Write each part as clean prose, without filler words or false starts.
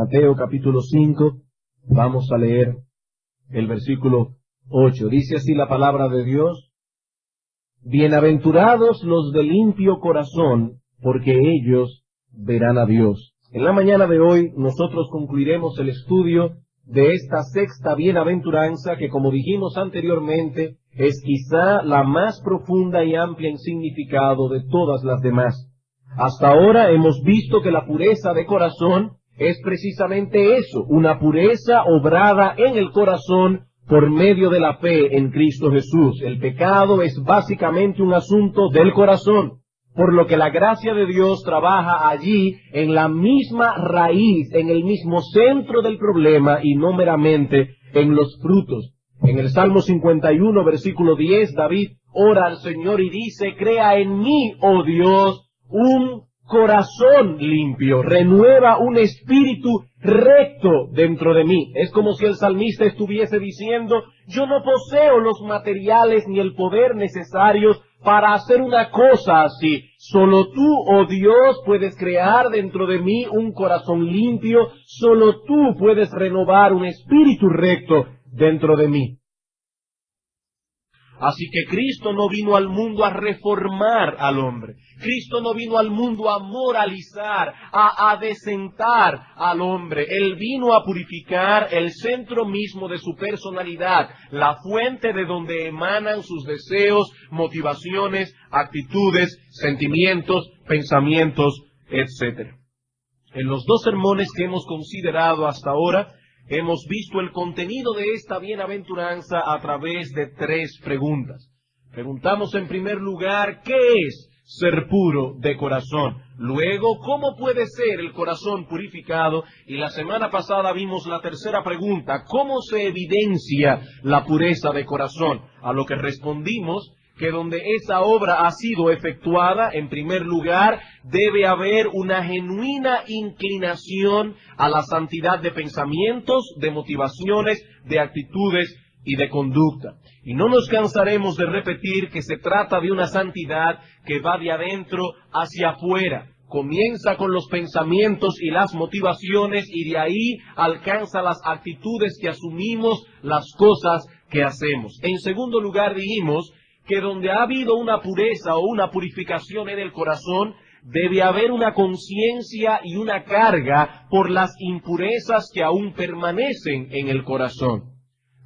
Mateo capítulo 5, vamos a leer el versículo 8. Dice así la palabra de Dios: Bienaventurados los de limpio corazón, porque ellos verán a Dios. En la mañana de hoy nosotros concluiremos el estudio de esta sexta bienaventuranza que, como dijimos anteriormente, es quizá la más profunda y amplia en significado de todas las demás. Hasta ahora hemos visto que la pureza de corazón es precisamente eso, una pureza obrada en el corazón por medio de la fe en Cristo Jesús. El pecado es básicamente un asunto del corazón, por lo que la gracia de Dios trabaja allí en la misma raíz, en el mismo centro del problema y no meramente en los frutos. En el Salmo 51, versículo 10, David ora al Señor y dice: crea en mí, oh Dios, un corazón limpio, renueva un espíritu recto dentro de mí. Es como si el salmista estuviese diciendo: yo no poseo los materiales ni el poder necesarios para hacer una cosa así. Solo tú, oh Dios, puedes crear dentro de mí un corazón limpio. Solo tú puedes renovar un espíritu recto dentro de mí. Así que Cristo no vino al mundo a reformar al hombre. Cristo no vino al mundo a moralizar, a adecentar al hombre. Él vino a purificar el centro mismo de su personalidad, la fuente de donde emanan sus deseos, motivaciones, actitudes, sentimientos, pensamientos, etc. En los dos sermones que hemos considerado hasta ahora, hemos visto el contenido de esta bienaventuranza a través de tres preguntas. Preguntamos en primer lugar, ¿qué es ser puro de corazón? Luego, ¿cómo puede ser el corazón purificado? Y la semana pasada vimos la tercera pregunta, ¿cómo se evidencia la pureza de corazón? A lo que respondimos que donde esa obra ha sido efectuada, en primer lugar, debe haber una genuina inclinación a la santidad de pensamientos, de motivaciones, de actitudes y de conducta. Y no nos cansaremos de repetir que se trata de una santidad que va de adentro hacia afuera. Comienza con los pensamientos y las motivaciones y de ahí alcanza las actitudes que asumimos, las cosas que hacemos. En segundo lugar, dijimos que donde ha habido una pureza o una purificación en el corazón, debe haber una conciencia y una carga por las impurezas que aún permanecen en el corazón.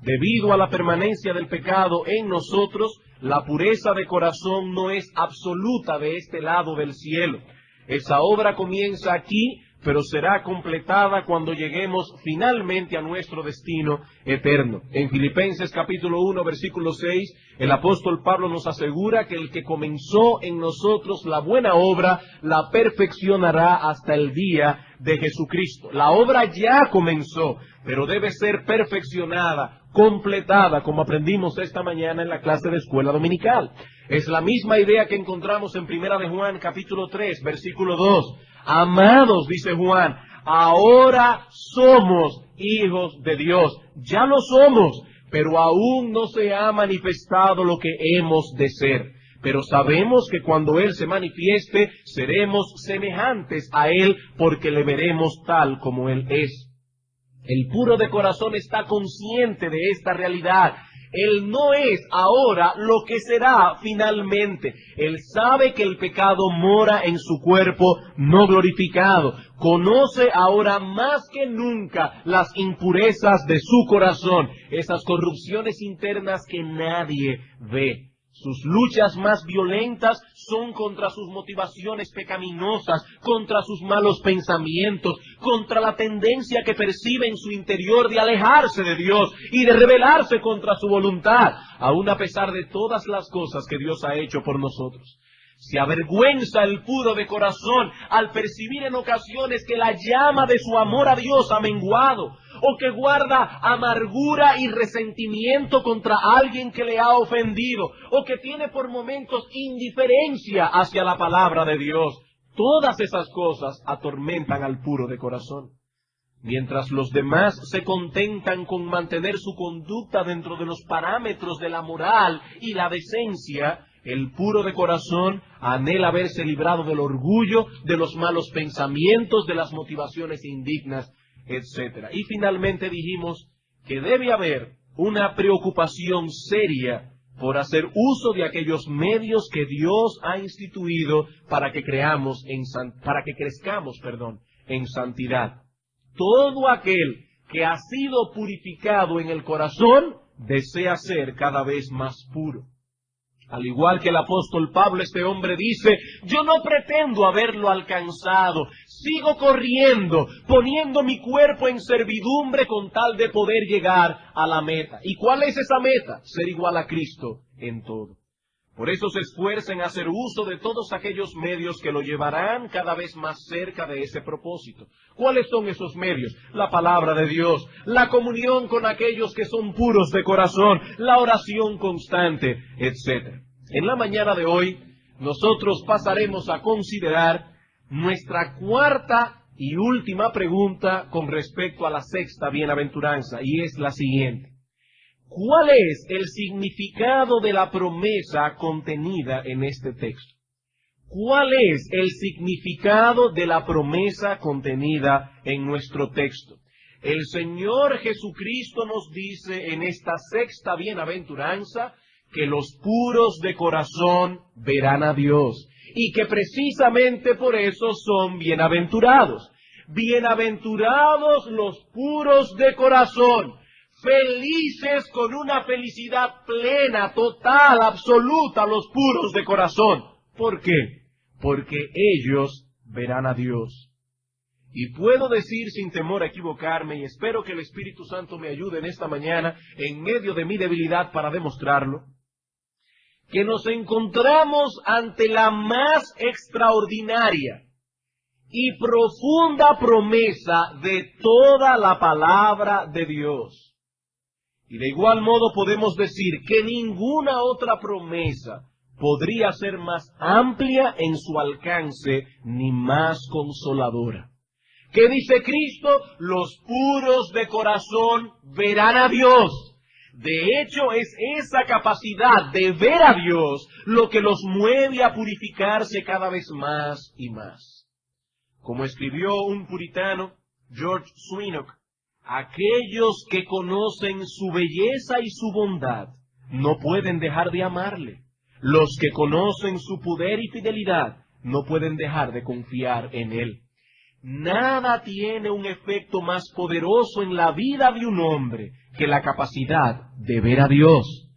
Debido a la permanencia del pecado en nosotros, la pureza de corazón no es absoluta de este lado del cielo. Esa obra comienza aquí, pero será completada cuando lleguemos finalmente a nuestro destino eterno. En Filipenses capítulo 1, versículo 6, el apóstol Pablo nos asegura que el que comenzó en nosotros la buena obra, la perfeccionará hasta el día de Jesucristo. La obra ya comenzó, pero debe ser perfeccionada, completada, como aprendimos esta mañana en la clase de escuela dominical. Es la misma idea que encontramos en Primera de Juan capítulo 3, versículo 2. Amados, dice Juan, ahora somos hijos de Dios. Ya lo somos, pero aún no se ha manifestado lo que hemos de ser. Pero sabemos que cuando Él se manifieste, seremos semejantes a Él, porque le veremos tal como Él es. El puro de corazón está consciente de esta realidad. Él no es ahora lo que será finalmente. Él sabe que el pecado mora en su cuerpo no glorificado. Conoce ahora más que nunca las impurezas de su corazón, esas corrupciones internas que nadie ve. Sus luchas más violentas son contra sus motivaciones pecaminosas, contra sus malos pensamientos, contra la tendencia que percibe en su interior de alejarse de Dios y de rebelarse contra su voluntad, aun a pesar de todas las cosas que Dios ha hecho por nosotros. Se avergüenza el puro de corazón al percibir en ocasiones que la llama de su amor a Dios ha menguado, o que guarda amargura y resentimiento contra alguien que le ha ofendido, o que tiene por momentos indiferencia hacia la palabra de Dios. Todas esas cosas atormentan al puro de corazón. Mientras los demás se contentan con mantener su conducta dentro de los parámetros de la moral y la decencia, el puro de corazón anhela verse librado del orgullo, de los malos pensamientos, de las motivaciones indignas, etc. Y finalmente dijimos que debe haber una preocupación seria por hacer uso de aquellos medios que Dios ha instituido para que crezcamos en santidad. Todo aquel que ha sido purificado en el corazón desea ser cada vez más puro. Al igual que el apóstol Pablo, este hombre dice, yo no pretendo haberlo alcanzado, sigo corriendo, poniendo mi cuerpo en servidumbre con tal de poder llegar a la meta. ¿Y cuál es esa meta? Ser igual a Cristo en todo. Por eso se esfuerza en hacer uso de todos aquellos medios que lo llevarán cada vez más cerca de ese propósito. ¿Cuáles son esos medios? La palabra de Dios, la comunión con aquellos que son puros de corazón, la oración constante, etc. En la mañana de hoy, nosotros pasaremos a considerar nuestra cuarta y última pregunta con respecto a la sexta bienaventuranza, y es la siguiente. ¿Cuál es el significado de la promesa contenida en este texto? ¿Cuál es el significado de la promesa contenida en nuestro texto? El Señor Jesucristo nos dice en esta sexta bienaventuranza que los puros de corazón verán a Dios y que precisamente por eso son bienaventurados. Bienaventurados los puros de corazón. Felices con una felicidad plena, total, absoluta, los puros de corazón. ¿Por qué? Porque ellos verán a Dios. Y puedo decir sin temor a equivocarme, y espero que el Espíritu Santo me ayude en esta mañana, en medio de mi debilidad para demostrarlo, que nos encontramos ante la más extraordinaria y profunda promesa de toda la palabra de Dios. Y de igual modo podemos decir que ninguna otra promesa podría ser más amplia en su alcance ni más consoladora. ¿Qué dice Cristo? Los puros de corazón verán a Dios. De hecho, es esa capacidad de ver a Dios lo que los mueve a purificarse cada vez más y más. Como escribió un puritano, George Swinnock, aquellos que conocen su belleza y su bondad no pueden dejar de amarle. Los que conocen su poder y fidelidad no pueden dejar de confiar en él. Nada tiene un efecto más poderoso en la vida de un hombre que la capacidad de ver a Dios.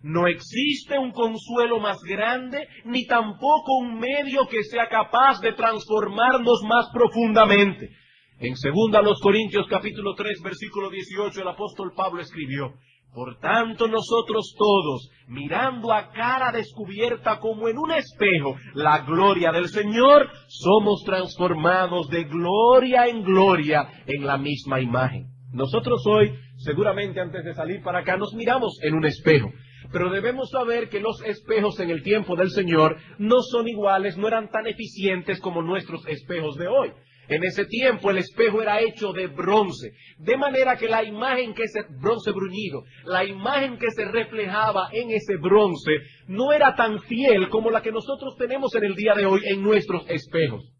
No existe un consuelo más grande, ni tampoco un medio que sea capaz de transformarnos más profundamente. En 2 Corintios capítulo 3, versículo 18, el apóstol Pablo escribió, por tanto nosotros todos, mirando a cara descubierta como en un espejo la gloria del Señor, somos transformados de gloria en gloria en la misma imagen. Nosotros hoy, seguramente antes de salir para acá, nos miramos en un espejo. Pero debemos saber que los espejos en el tiempo del Señor no son iguales, no eran tan eficientes como nuestros espejos de hoy. En ese tiempo el espejo era hecho de bronce, de manera que la imagen bronce bruñido, la imagen que se reflejaba en ese bronce no era tan fiel como la que nosotros tenemos en el día de hoy en nuestros espejos.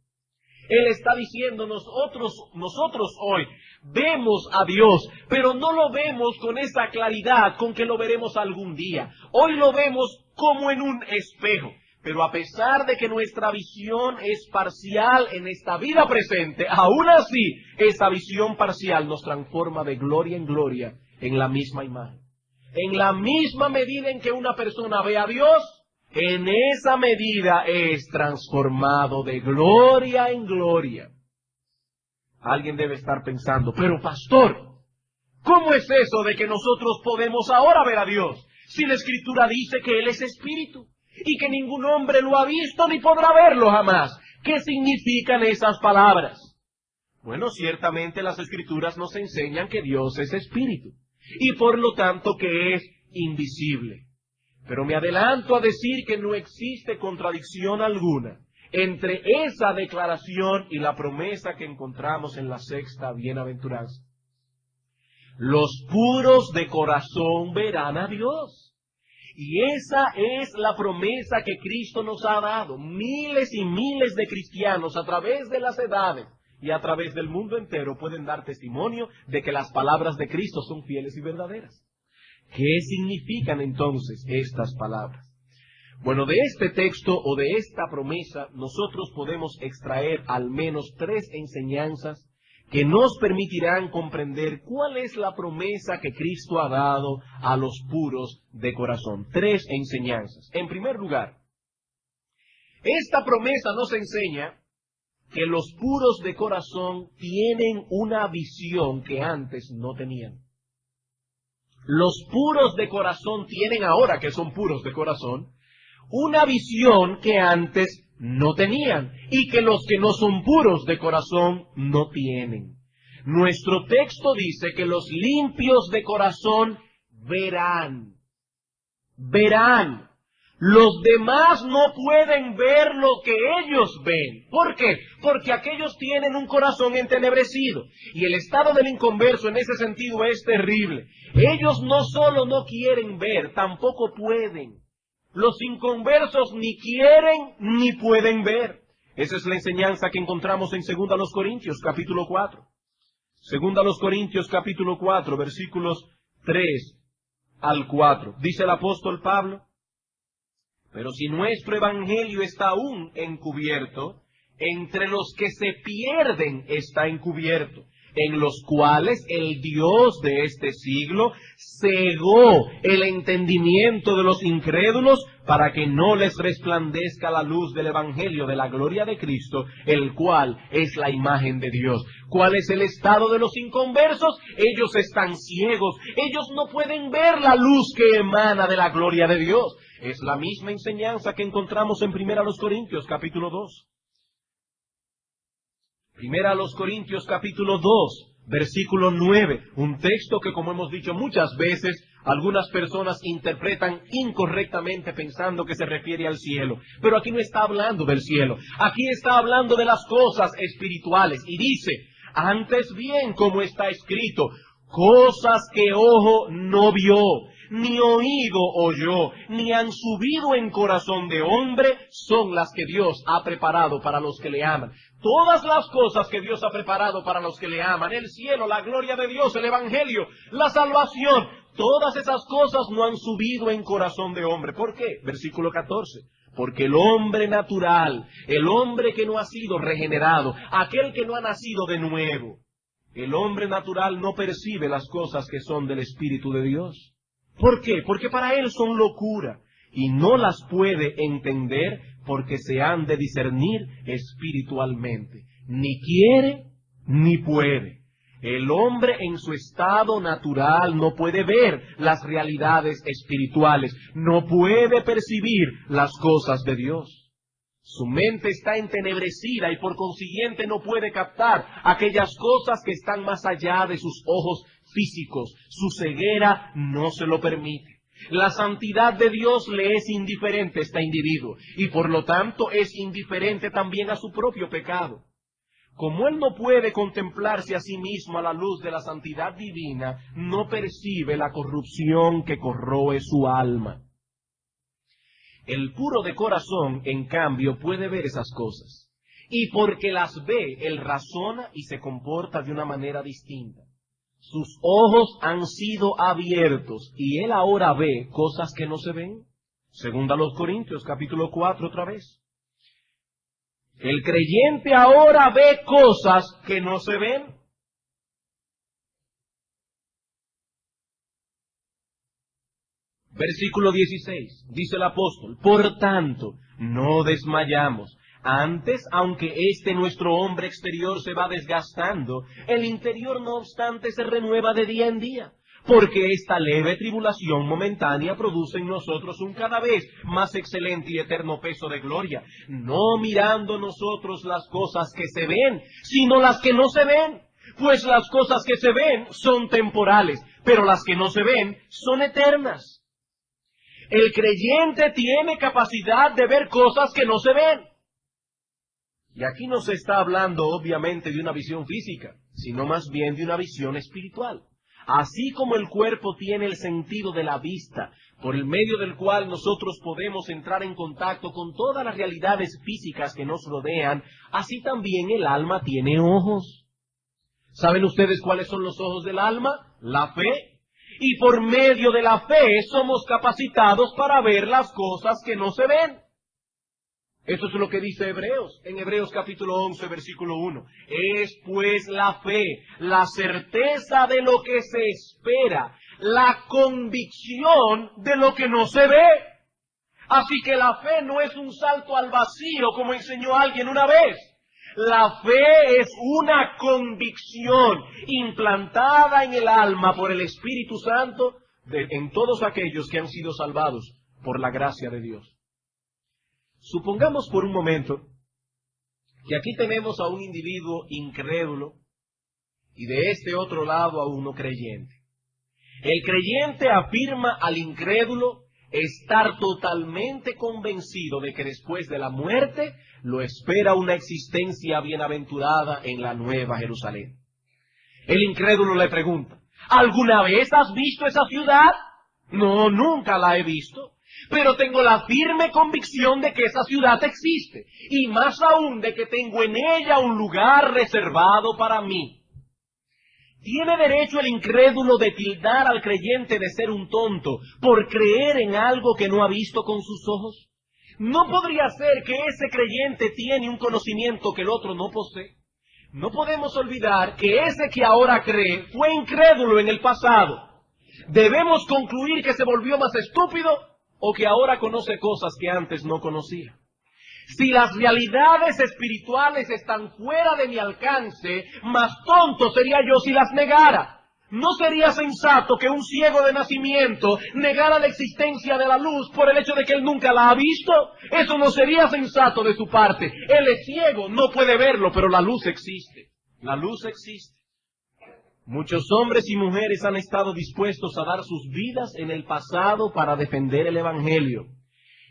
Él está diciendo, nosotros hoy vemos a Dios, pero no lo vemos con esa claridad con que lo veremos algún día. Hoy lo vemos como en un espejo. Pero a pesar de que nuestra visión es parcial en esta vida presente, aún así, esa visión parcial nos transforma de gloria en gloria en la misma imagen. En la misma medida en que una persona ve a Dios, en esa medida es transformado de gloria en gloria. Alguien debe estar pensando, pero pastor, ¿cómo es eso de que nosotros podemos ahora ver a Dios? Si la Escritura dice que Él es Espíritu. Y que ningún hombre lo ha visto ni podrá verlo jamás. ¿Qué significan esas palabras? Bueno, ciertamente las Escrituras nos enseñan que Dios es Espíritu, y por lo tanto que es invisible. Pero me adelanto a decir que no existe contradicción alguna entre esa declaración y la promesa que encontramos en la sexta bienaventuranza. Los puros de corazón verán a Dios. Y esa es la promesa que Cristo nos ha dado. Miles y miles de cristianos a través de las edades y a través del mundo entero pueden dar testimonio de que las palabras de Cristo son fieles y verdaderas. ¿Qué significan entonces estas palabras? Bueno, de este texto o de esta promesa nosotros podemos extraer al menos 3 enseñanzas que nos permitirán comprender cuál es la promesa que Cristo ha dado a los puros de corazón. 3 enseñanzas. En primer lugar, esta promesa nos enseña que los puros de corazón tienen una visión que antes no tenían. Los puros de corazón tienen ahora, que son puros de corazón, una visión que antes no tenían y que los que no son puros de corazón no tienen. Nuestro texto dice que los limpios de corazón verán. Verán. Los demás no pueden ver lo que ellos ven. ¿Por qué? Porque aquellos tienen un corazón entenebrecido. Y el estado del inconverso en ese sentido es terrible. Ellos no solo no quieren ver, tampoco pueden. Los inconversos ni quieren ni pueden ver. Esa es la enseñanza que encontramos en 2 Corintios capítulo 4. 2 Corintios capítulo 4, versículos 3 al 4. Dice el apóstol Pablo: pero si nuestro evangelio está aún encubierto, entre los que se pierden está encubierto, en los cuales el Dios de este siglo cegó el entendimiento de los incrédulos para que no les resplandezca la luz del evangelio de la gloria de Cristo, el cual es la imagen de Dios. ¿Cuál es el estado de los inconversos? Ellos están ciegos, ellos no pueden ver la luz que emana de la gloria de Dios. Es la misma enseñanza que encontramos en 1 Corintios capítulo 2. 1 Corintios capítulo 2, versículo 9. Un texto que, como hemos dicho muchas veces, algunas personas interpretan incorrectamente pensando que se refiere al cielo. Pero aquí no está hablando del cielo. Aquí está hablando de las cosas espirituales. Y dice: antes bien, como está escrito, cosas que ojo no vio, ni oído oyó, ni han subido en corazón de hombre, son las que Dios ha preparado para los que le aman. Todas las cosas que Dios ha preparado para los que le aman, el cielo, la gloria de Dios, el evangelio, la salvación, todas esas cosas no han subido en corazón de hombre. ¿Por qué? Versículo 14. Porque el hombre natural, el hombre que no ha sido regenerado, aquel que no ha nacido de nuevo, el hombre natural no percibe las cosas que son del Espíritu de Dios. ¿Por qué? Porque para él son locura y no las puede entender porque se han de discernir espiritualmente. Ni quiere ni puede. El hombre en su estado natural no puede ver las realidades espirituales, no puede percibir las cosas de Dios. Su mente está entenebrecida y por consiguiente no puede captar aquellas cosas que están más allá de sus ojos físicos. Su ceguera no se lo permite. La santidad de Dios le es indiferente a este individuo y por lo tanto es indiferente también a su propio pecado. Como él no puede contemplarse a sí mismo a la luz de la santidad divina, no percibe la corrupción que corroe su alma. El puro de corazón, en cambio, puede ver esas cosas. Y porque las ve, él razona y se comporta de una manera distinta. Sus ojos han sido abiertos y él ahora ve cosas que no se ven. 2 Corintios capítulo 4 otra vez. El creyente ahora ve cosas que no se ven. Versículo 16, dice el apóstol: por tanto, no desmayamos. Antes, aunque nuestro hombre exterior se va desgastando, el interior no obstante se renueva de día en día. Porque esta leve tribulación momentánea produce en nosotros un cada vez más excelente y eterno peso de gloria, no mirando nosotros las cosas que se ven, sino las que no se ven. Pues las cosas que se ven son temporales, pero las que no se ven son eternas. El creyente tiene capacidad de ver cosas que no se ven. Y aquí no se está hablando obviamente de una visión física, sino más bien de una visión espiritual. Así como el cuerpo tiene el sentido de la vista, por el medio del cual nosotros podemos entrar en contacto con todas las realidades físicas que nos rodean, así también el alma tiene ojos. ¿Saben ustedes cuáles son los ojos del alma? La fe. Y por medio de la fe somos capacitados para ver las cosas que no se ven. Eso es lo que dice Hebreos, en Hebreos capítulo 11, versículo 1. Es pues la fe, la certeza de lo que se espera, la convicción de lo que no se ve. Así que la fe no es un salto al vacío, como enseñó alguien una vez. La fe es una convicción implantada en el alma por el Espíritu Santo en todos aquellos que han sido salvados por la gracia de Dios. Supongamos por un momento que aquí tenemos a un individuo incrédulo y de este otro lado a uno creyente. El creyente afirma al incrédulo estar totalmente convencido de que después de la muerte lo espera una existencia bienaventurada en la Nueva Jerusalén. El incrédulo le pregunta, ¿alguna vez has visto esa ciudad? No, nunca la he visto. Pero tengo la firme convicción de que esa ciudad existe, y más aún de que tengo en ella un lugar reservado para mí. ¿Tiene derecho el incrédulo de tildar al creyente de ser un tonto por creer en algo que no ha visto con sus ojos? ¿No podría ser que ese creyente tiene un conocimiento que el otro no posee? No podemos olvidar que ese que ahora cree fue incrédulo en el pasado. ¿Debemos concluir que se volvió más estúpido o que ahora conoce cosas que antes no conocía? Si las realidades espirituales están fuera de mi alcance, más tonto sería yo si las negara. ¿No sería sensato que un ciego de nacimiento negara la existencia de la luz por el hecho de que él nunca la ha visto? Eso no sería sensato de su parte. Él es ciego, no puede verlo, pero la luz existe. La luz existe. Muchos hombres y mujeres han estado dispuestos a dar sus vidas en el pasado para defender el Evangelio.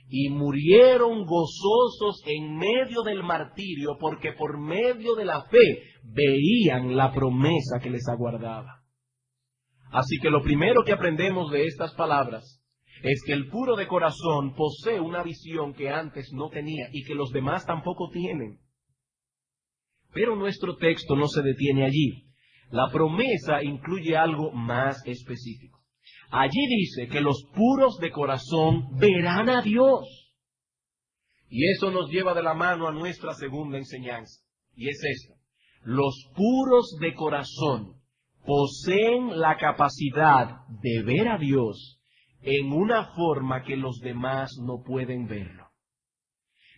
Y murieron gozosos en medio del martirio porque por medio de la fe veían la promesa que les aguardaba. Así que lo primero que aprendemos de estas palabras es que el puro de corazón posee una visión que antes no tenía y que los demás tampoco tienen. Pero nuestro texto no se detiene allí. La promesa incluye algo más específico. Allí dice que los puros de corazón verán a Dios. Y eso nos lleva de la mano a nuestra segunda enseñanza. Y es esta. Los puros de corazón poseen la capacidad de ver a Dios en una forma que los demás no pueden verlo.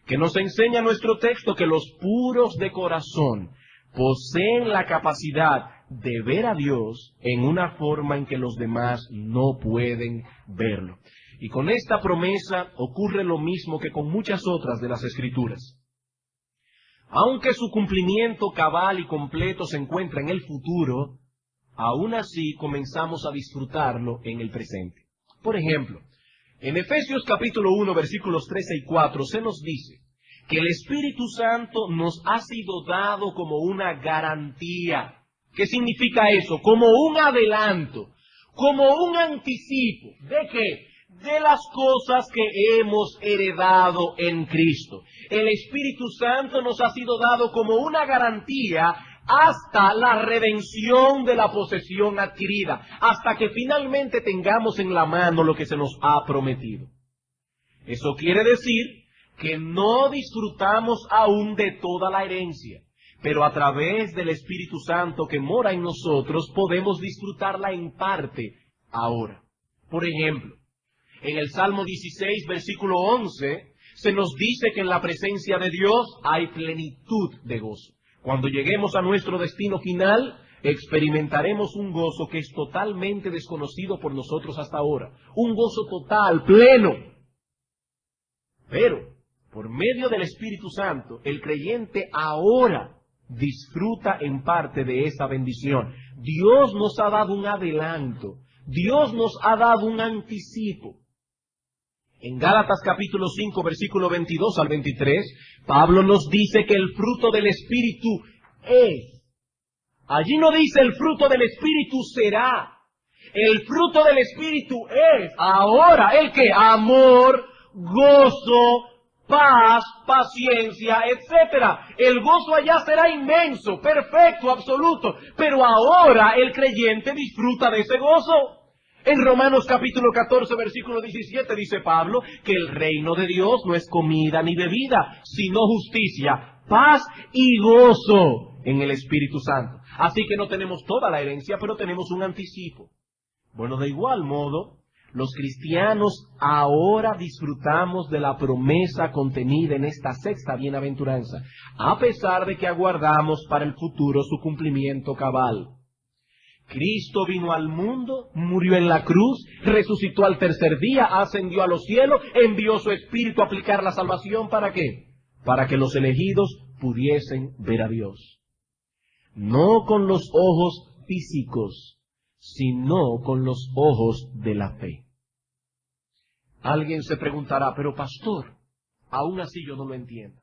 Que nos enseña nuestro texto que los puros de corazón poseen la capacidad de ver a Dios en una forma en que los demás no pueden verlo. Y con esta promesa ocurre lo mismo que con muchas otras de las Escrituras. Aunque su cumplimiento cabal y completo se encuentra en el futuro, aún así comenzamos a disfrutarlo en el presente. Por ejemplo, en Efesios capítulo 1, versículos 13 y 4 se nos dice que el Espíritu Santo nos ha sido dado como una garantía. ¿Qué significa eso? Como un adelanto, como un anticipo. ¿De qué? De las cosas que hemos heredado en Cristo. El Espíritu Santo nos ha sido dado como una garantía hasta la redención de la posesión adquirida, hasta que finalmente tengamos en la mano lo que se nos ha prometido. Eso quiere decir que no disfrutamos aún de toda la herencia, pero a través del Espíritu Santo que mora en nosotros podemos disfrutarla en parte ahora. Por ejemplo, en el Salmo 16, versículo 11, se nos dice que en la presencia de Dios hay plenitud de gozo. Cuando lleguemos a nuestro destino final, experimentaremos un gozo que es totalmente desconocido por nosotros hasta ahora. Un gozo total, pleno. Pero, por medio del Espíritu Santo, el creyente ahora disfruta en parte de esa bendición. Dios nos ha dado un adelanto. Dios nos ha dado un anticipo. En Gálatas capítulo 5, versículo 22 al 23, Pablo nos dice que el fruto del Espíritu es. Allí no dice el fruto del Espíritu será. El fruto del Espíritu es ahora el que amor, gozo, paz, paciencia, etcétera. El gozo allá será inmenso, perfecto, absoluto, pero ahora el creyente disfruta de ese gozo. En Romanos capítulo 14, versículo 17 dice Pablo que el reino de Dios no es comida ni bebida, sino justicia, paz y gozo en el Espíritu Santo. Así que no tenemos toda la herencia, pero tenemos un anticipo. Bueno, de igual modo, los cristianos ahora disfrutamos de la promesa contenida en esta sexta bienaventuranza, a pesar de que aguardamos para el futuro su cumplimiento cabal. Cristo vino al mundo, murió en la cruz, resucitó al tercer día, ascendió a los cielos, envió su Espíritu a aplicar la salvación. ¿Para qué? Para que los elegidos pudiesen ver a Dios. No con los ojos físicos, sino con los ojos de la fe. Alguien se preguntará, pero pastor, aún así yo no lo entiendo.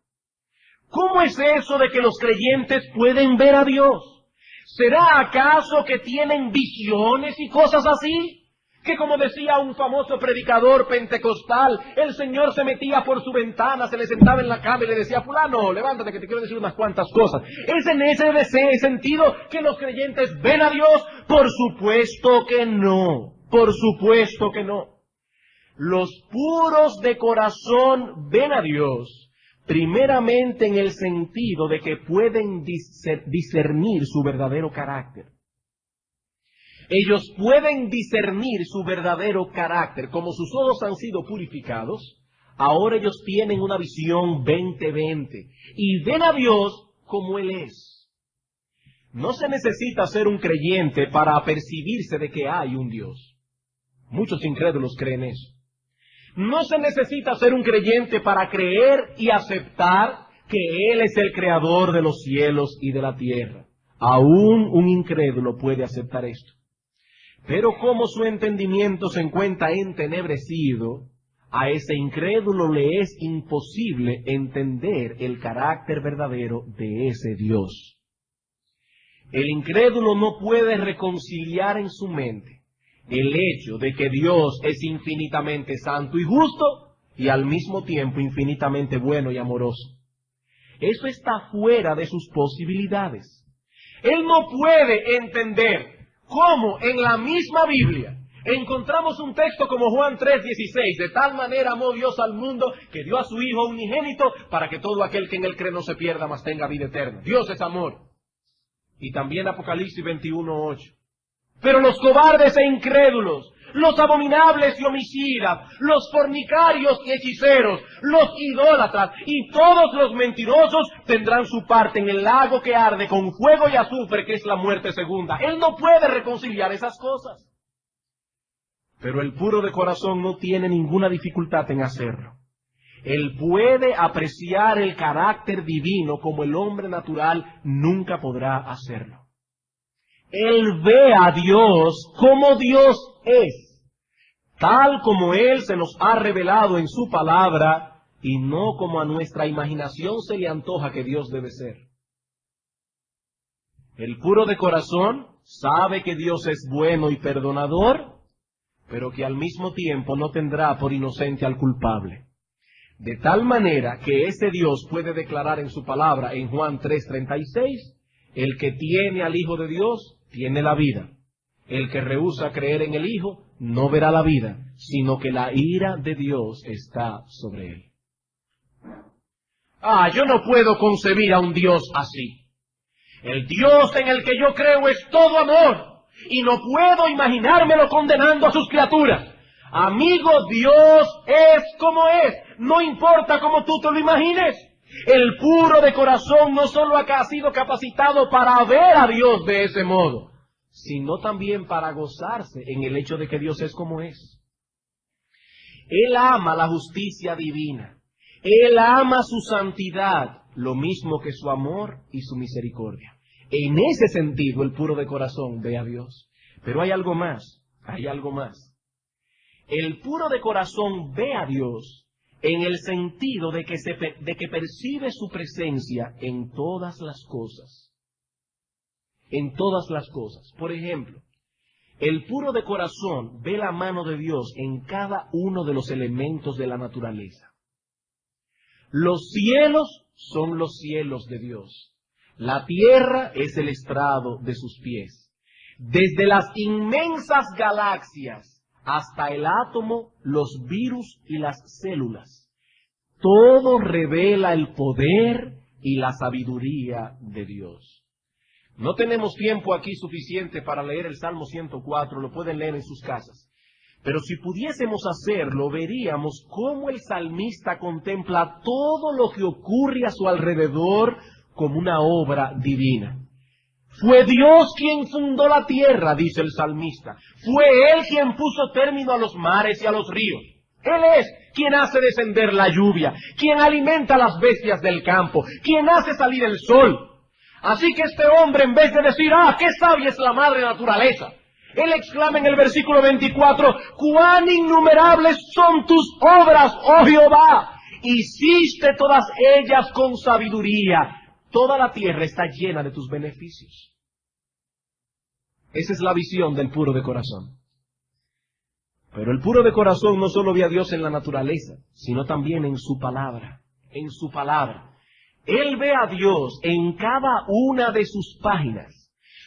¿Cómo es eso de que los creyentes pueden ver a Dios? ¿Será acaso que tienen visiones y cosas así? Que como decía un famoso predicador pentecostal, el Señor se metía por su ventana, se le sentaba en la cama y le decía, fulano, levántate que te quiero decir unas cuantas cosas. ¿Es en ese sentido que los creyentes ven a Dios? Por supuesto que no, por supuesto que no. Los puros de corazón ven a Dios, primeramente en el sentido de que pueden discernir su verdadero carácter. Ellos pueden discernir su verdadero carácter. Como sus ojos han sido purificados, ahora ellos tienen una visión 20/20 y ven a Dios como Él es. No se necesita ser un creyente para apercibirse de que hay un Dios. Muchos incrédulos creen eso. No se necesita ser un creyente para creer y aceptar que Él es el creador de los cielos y de la tierra. Aún un incrédulo puede aceptar esto. Pero como su entendimiento se encuentra entenebrecido, a ese incrédulo le es imposible entender el carácter verdadero de ese Dios. El incrédulo no puede reconciliar en su mente el hecho de que Dios es infinitamente santo y justo y al mismo tiempo infinitamente bueno y amoroso. Eso está fuera de sus posibilidades. Él no puede entender cómo en la misma Biblia encontramos un texto como Juan 3:16, de tal manera amó Dios al mundo que dio a su Hijo unigénito para que todo aquel que en él cree no se pierda, mas tenga vida eterna. Dios es amor. Y también Apocalipsis 21:8. Pero los cobardes e incrédulos, los abominables y homicidas, los fornicarios y hechiceros, los idólatras y todos los mentirosos tendrán su parte en el lago que arde con fuego y azufre, que es la muerte segunda. Él no puede reconciliar esas cosas. Pero el puro de corazón no tiene ninguna dificultad en hacerlo. Él puede apreciar el carácter divino como el hombre natural nunca podrá hacerlo. Él ve a Dios como Dios es, tal como Él se nos ha revelado en su palabra y no como a nuestra imaginación se le antoja que Dios debe ser. El puro de corazón sabe que Dios es bueno y perdonador, pero que al mismo tiempo no tendrá por inocente al culpable. De tal manera que ese Dios puede declarar en su palabra en Juan 3:36, el que tiene al Hijo de Dios tiene la vida. El que rehúsa creer en el Hijo no verá la vida, sino que la ira de Dios está sobre él. Yo no puedo concebir a un Dios así. El Dios en el que yo creo es todo amor, y no puedo imaginármelo condenando a sus criaturas. Amigo, Dios es como es, no importa cómo tú te lo imagines. El puro de corazón no solo ha sido capacitado para ver a Dios de ese modo, sino también para gozarse en el hecho de que Dios es como es. Él ama la justicia divina. Él ama su santidad, lo mismo que su amor y su misericordia. En ese sentido, el puro de corazón ve a Dios. Pero hay algo más, hay algo más. El puro de corazón ve a Dios en el sentido de que percibe su presencia en todas las cosas. En todas las cosas. Por ejemplo, El puro de corazón ve la mano de Dios en cada uno de los elementos de la naturaleza. Los cielos son los cielos de Dios. La tierra es el estrado de sus pies. Desde las inmensas galaxias hasta el átomo, los virus y las células. Todo revela el poder y la sabiduría de Dios. No tenemos tiempo aquí suficiente para leer el Salmo 104, lo pueden leer en sus casas. Pero si pudiésemos hacerlo, veríamos cómo el salmista contempla todo lo que ocurre a su alrededor como una obra divina. Fue Dios quien fundó la tierra, dice el salmista. Fue Él quien puso término a los mares y a los ríos. Él es quien hace descender la lluvia, quien alimenta a las bestias del campo, quien hace salir el sol. Así que este hombre, en vez de decir, qué sabia es la madre naturaleza, él exclama en el versículo 24, cuán innumerables son tus obras, oh Jehová, hiciste todas ellas con sabiduría, toda la tierra está llena de tus beneficios. Esa es la visión del puro de corazón. Pero el puro de corazón no solo ve a Dios en la naturaleza, sino también en su palabra, en su palabra. Él ve a Dios en cada una de sus páginas.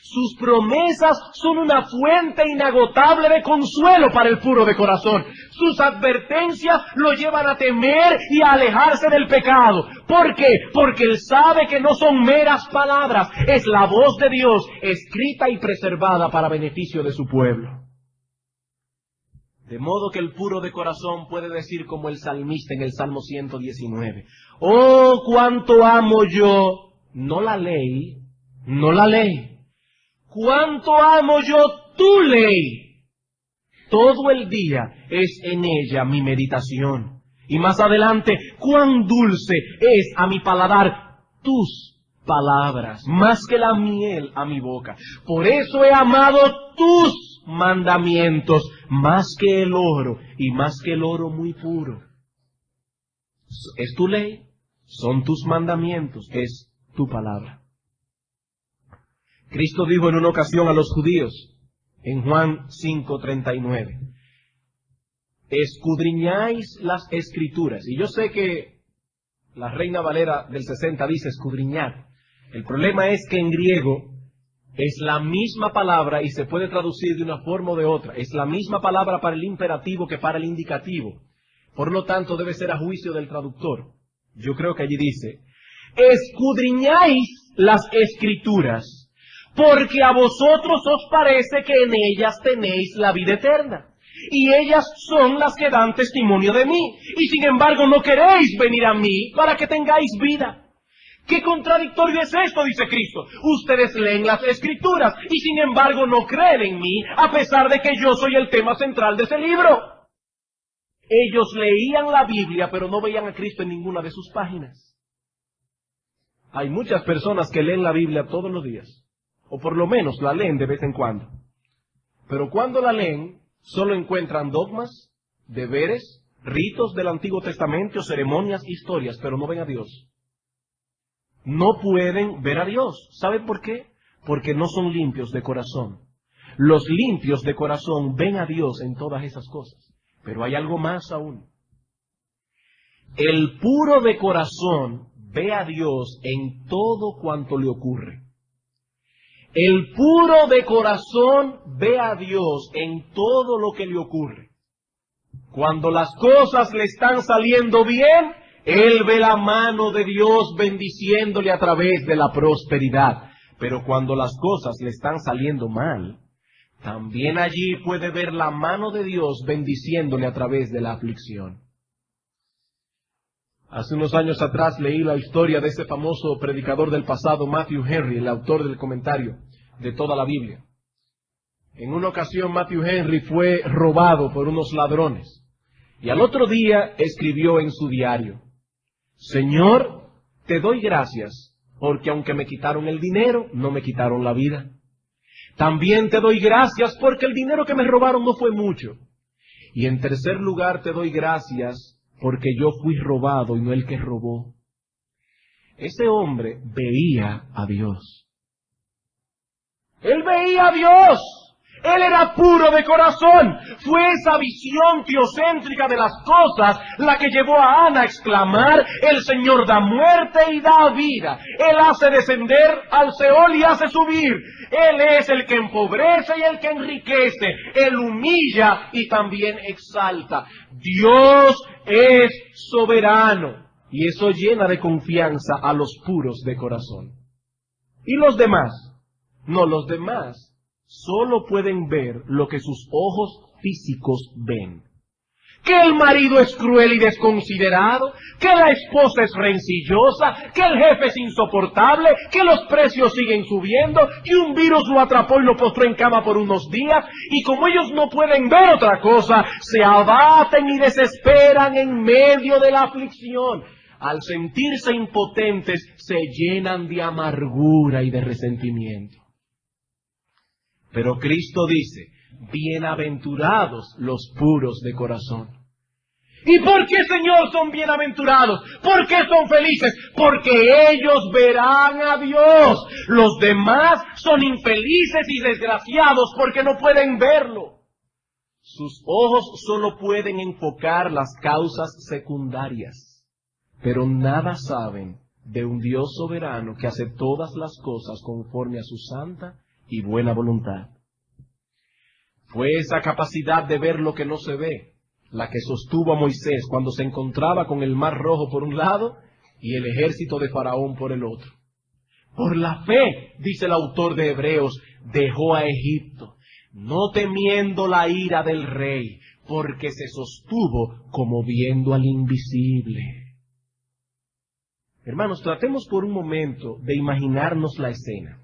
Sus promesas son una fuente inagotable de consuelo para el puro de corazón. Sus advertencias lo llevan a temer y a alejarse del pecado. ¿Por qué? Porque él sabe que no son meras palabras, es la voz de Dios escrita y preservada para beneficio de su pueblo. De modo que el puro de corazón puede decir como el salmista en el Salmo 119, oh, cuánto amo yo, no la ley, no la ley. Cuánto amo yo tu ley. Todo el día es en ella mi meditación. Y más adelante, cuán dulce es a mi paladar tus palabras, más que la miel a mi boca. Por eso he amado tus mandamientos, más que el oro, y más que el oro muy puro. Es tu ley, son tus mandamientos, es tu palabra. Cristo dijo en una ocasión a los judíos, en Juan 5:39, escudriñáis las Escrituras. Y yo sé que la Reina Valera del 60 dice escudriñar. El problema es que en griego es la misma palabra y se puede traducir de una forma o de otra. Es la misma palabra para el imperativo que para el indicativo. Por lo tanto, debe ser a juicio del traductor. Yo creo que allí dice, escudriñáis las Escrituras, porque a vosotros os parece que en ellas tenéis la vida eterna, y ellas son las que dan testimonio de mí, y sin embargo no queréis venir a mí para que tengáis vida. ¿Qué contradictorio es esto?, dice Cristo. Ustedes leen las Escrituras, y sin embargo no creen en mí, a pesar de que yo soy el tema central de ese libro. Ellos leían la Biblia, pero no veían a Cristo en ninguna de sus páginas. Hay muchas personas que leen la Biblia todos los días, o por lo menos la leen de vez en cuando. Pero cuando la leen, solo encuentran dogmas, deberes, ritos del Antiguo Testamento, ceremonias, historias, pero no ven a Dios. No pueden ver a Dios. ¿Saben por qué? Porque no son limpios de corazón. Los limpios de corazón ven a Dios en todas esas cosas. Pero hay algo más aún. El puro de corazón ve a Dios en todo cuanto le ocurre. El puro de corazón ve a Dios en todo lo que le ocurre. Cuando las cosas le están saliendo bien, él ve la mano de Dios bendiciéndole a través de la prosperidad. Pero cuando las cosas le están saliendo mal, también allí puede ver la mano de Dios bendiciéndole a través de la aflicción. Hace unos años atrás leí la historia de ese famoso predicador del pasado, Matthew Henry, el autor del comentario de toda la Biblia. En una ocasión Matthew Henry fue robado por unos ladrones y al otro día escribió en su diario, Señor, te doy gracias porque aunque me quitaron el dinero, no me quitaron la vida. También te doy gracias porque el dinero que me robaron no fue mucho. Y en tercer lugar te doy gracias porque yo fui robado y no el que robó. Ese hombre veía a Dios. Él veía a Dios. Él era puro de corazón. Fue esa visión teocéntrica de las cosas la que llevó a Ana a exclamar: el Señor da muerte y da vida. Él hace descender al Seol y hace subir. Él es el que empobrece y el que enriquece. Él humilla y también exalta. Dios es soberano. Y eso llena de confianza a los puros de corazón. ¿Y los demás? No, los demás solo pueden ver lo que sus ojos físicos ven. Que el marido es cruel y desconsiderado, que la esposa es rencillosa, que el jefe es insoportable, que los precios siguen subiendo, que un virus lo atrapó y lo postró en cama por unos días, y como ellos no pueden ver otra cosa, se abaten y desesperan en medio de la aflicción. Al sentirse impotentes, se llenan de amargura y de resentimiento. Pero Cristo dice: bienaventurados los puros de corazón. ¿Y por qué, Señor, son bienaventurados? ¿Por qué son felices? Porque ellos verán a Dios. Los demás son infelices y desgraciados porque no pueden verlo. Sus ojos solo pueden enfocar las causas secundarias, pero nada saben de un Dios soberano que hace todas las cosas conforme a su santa y buena voluntad. Fue esa capacidad de ver lo que no se ve la que sostuvo a Moisés cuando se encontraba con el Mar Rojo por un lado y el ejército de Faraón por el otro. Por la fe, dice el autor de Hebreos, dejó a Egipto, no temiendo la ira del rey, porque se sostuvo como viendo al invisible. Hermanos, tratemos por un momento de imaginarnos la escena.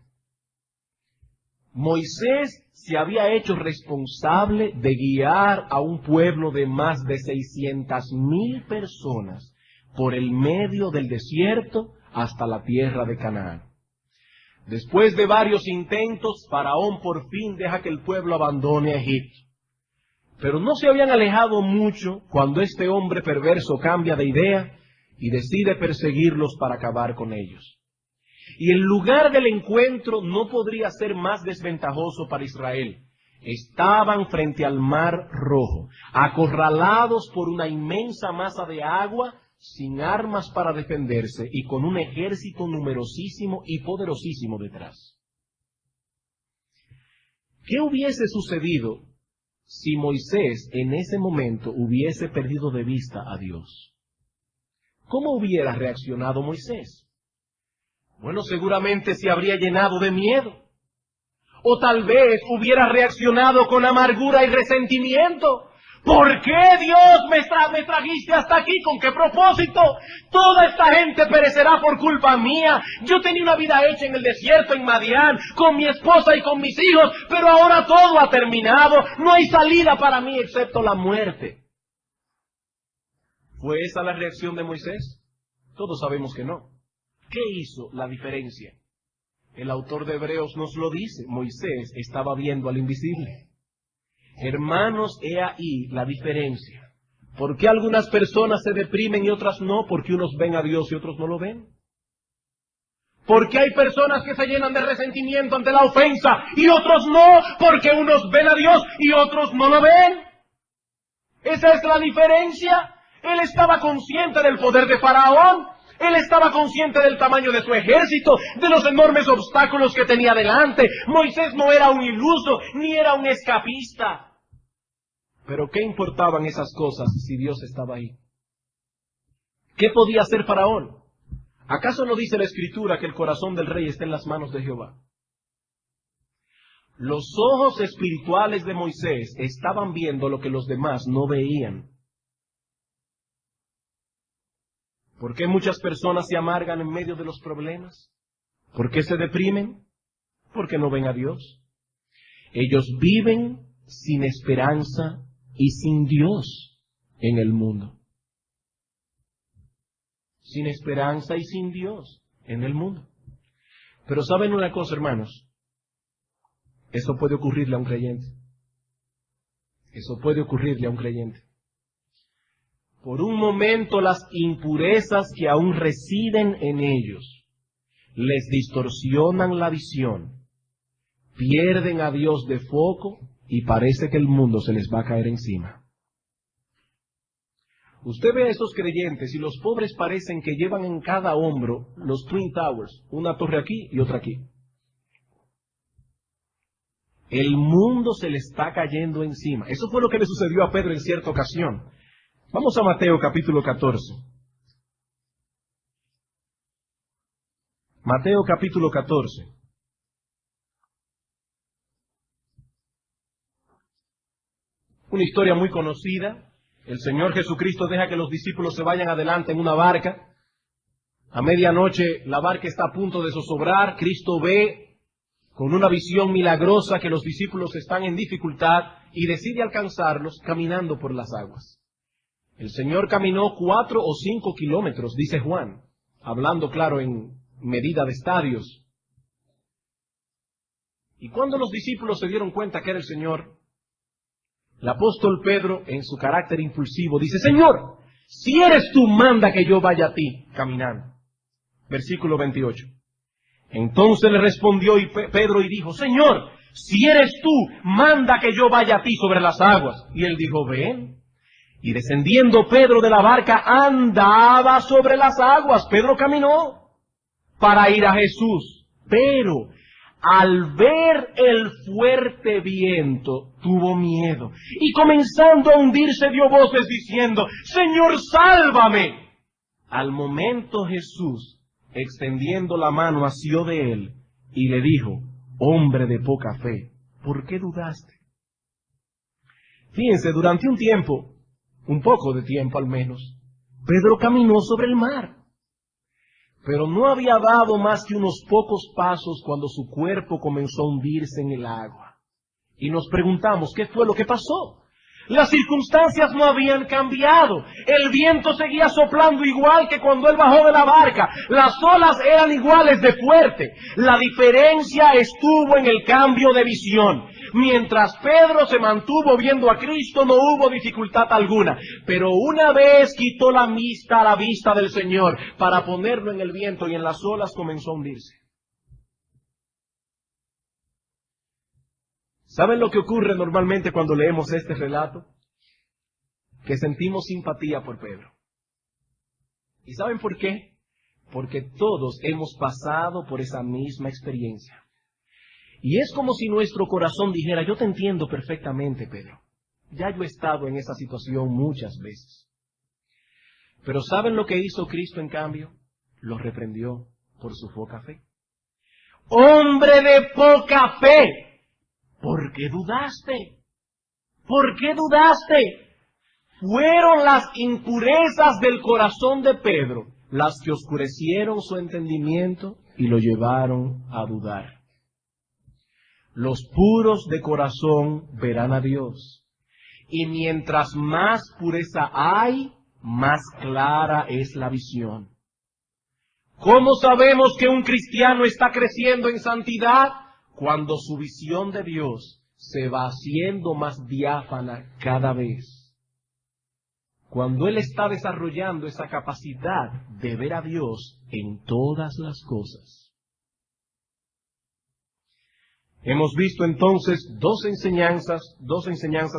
Moisés se había hecho responsable de guiar a un pueblo de más de 600,000 personas por el medio del desierto hasta la tierra de Canaán. Después de varios intentos, Faraón por fin deja que el pueblo abandone a Egipto. Pero no se habían alejado mucho cuando este hombre perverso cambia de idea y decide perseguirlos para acabar con ellos. Y el lugar del encuentro no podría ser más desventajoso para Israel. Estaban frente al Mar Rojo, acorralados por una inmensa masa de agua, sin armas para defenderse y con un ejército numerosísimo y poderosísimo detrás. ¿Qué hubiese sucedido si Moisés en ese momento hubiese perdido de vista a Dios? ¿Cómo hubiera reaccionado Moisés? Bueno, seguramente se habría llenado de miedo. O tal vez hubiera reaccionado con amargura y resentimiento. ¿Por qué, Dios, me trajiste hasta aquí? ¿Con qué propósito? Toda esta gente perecerá por culpa mía. Yo tenía una vida hecha en el desierto, en Madián, con mi esposa y con mis hijos, pero ahora todo ha terminado. No hay salida para mí excepto la muerte. ¿Fue esa la reacción de Moisés? Todos sabemos que no. ¿Qué hizo la diferencia? El autor de Hebreos nos lo dice. Moisés estaba viendo al invisible. Hermanos, he ahí la diferencia. ¿Por qué algunas personas se deprimen y otras no? Porque unos ven a Dios y otros no lo ven. ¿Por qué hay personas que se llenan de resentimiento ante la ofensa y otros no? Porque unos ven a Dios y otros no lo ven. Esa es la diferencia. Él estaba consciente del poder de Faraón. Él estaba consciente del tamaño de su ejército, de los enormes obstáculos que tenía delante. Moisés no era un iluso, ni era un escapista. Pero ¿qué importaban esas cosas si Dios estaba ahí? ¿Qué podía hacer Faraón? ¿Acaso no dice la Escritura que el corazón del rey está en las manos de Jehová? Los ojos espirituales de Moisés estaban viendo lo que los demás no veían. ¿Por qué muchas personas se amargan en medio de los problemas? ¿Por qué se deprimen? Porque no ven a Dios. Ellos viven sin esperanza y sin Dios en el mundo. Sin esperanza y sin Dios en el mundo. Pero ¿saben una cosa, hermanos? Eso puede ocurrirle a un creyente. Eso puede ocurrirle a un creyente. Por un momento las impurezas que aún residen en ellos les distorsionan la visión, pierden a Dios de foco y parece que el mundo se les va a caer encima. Usted ve a esos creyentes y los pobres parecen que llevan en cada hombro los Twin Towers, una torre aquí y otra aquí. El mundo se le está cayendo encima. Eso fue lo que le sucedió a Pedro en cierta ocasión. Vamos a Mateo capítulo 14. Mateo capítulo 14. Una historia muy conocida. El Señor Jesucristo deja que los discípulos se vayan adelante en una barca. A medianoche la barca está a punto de zozobrar. Cristo ve con una visión milagrosa que los discípulos están en dificultad y decide alcanzarlos caminando por las aguas. El Señor caminó 4 o 5 kilómetros, dice Juan, hablando claro en medida de estadios. Y cuando los discípulos se dieron cuenta que era el Señor, el apóstol Pedro, en su carácter impulsivo, dice: Señor, si eres tú, manda que yo vaya a ti caminando. Versículo 28. Entonces le respondió Pedro y dijo: Señor, si eres tú, manda que yo vaya a ti sobre las aguas. Y él dijo: ven. Y descendiendo Pedro de la barca, andaba sobre las aguas. Pedro caminó para ir a Jesús. Pero al ver el fuerte viento, tuvo miedo. Y comenzando a hundirse, dio voces diciendo: Señor, sálvame. Al momento Jesús, extendiendo la mano, asió de él y le dijo: hombre de poca fe, ¿por qué dudaste? Fíjense, durante un poco de tiempo al menos, Pedro caminó sobre el mar. Pero no había dado más que unos pocos pasos cuando su cuerpo comenzó a hundirse en el agua. Y nos preguntamos, ¿qué fue lo que pasó? Las circunstancias no habían cambiado. El viento seguía soplando igual que cuando él bajó de la barca. Las olas eran iguales de fuerte. La diferencia estuvo en el cambio de visión. Mientras Pedro se mantuvo viendo a Cristo, no hubo dificultad alguna. Pero una vez quitó la vista a la vista del Señor para ponerlo en el viento y en las olas, comenzó a hundirse. ¿Saben lo que ocurre normalmente cuando leemos este relato? Que sentimos simpatía por Pedro. ¿Y saben por qué? Porque todos hemos pasado por esa misma experiencia. Y es como si nuestro corazón dijera: yo te entiendo perfectamente, Pedro. Ya yo he estado en esa situación muchas veces. Pero ¿saben lo que hizo Cristo en cambio? Lo reprendió por su poca fe. ¡Hombre de poca fe! ¿Por qué dudaste? ¿Por qué dudaste? Fueron las impurezas del corazón de Pedro las que oscurecieron su entendimiento y lo llevaron a dudar. Los puros de corazón verán a Dios. Y mientras más pureza hay, más clara es la visión. ¿Cómo sabemos que un cristiano está creciendo en santidad? Cuando su visión de Dios se va haciendo más diáfana cada vez. Cuando él está desarrollando esa capacidad de ver a Dios en todas las cosas. Hemos visto entonces dos enseñanzas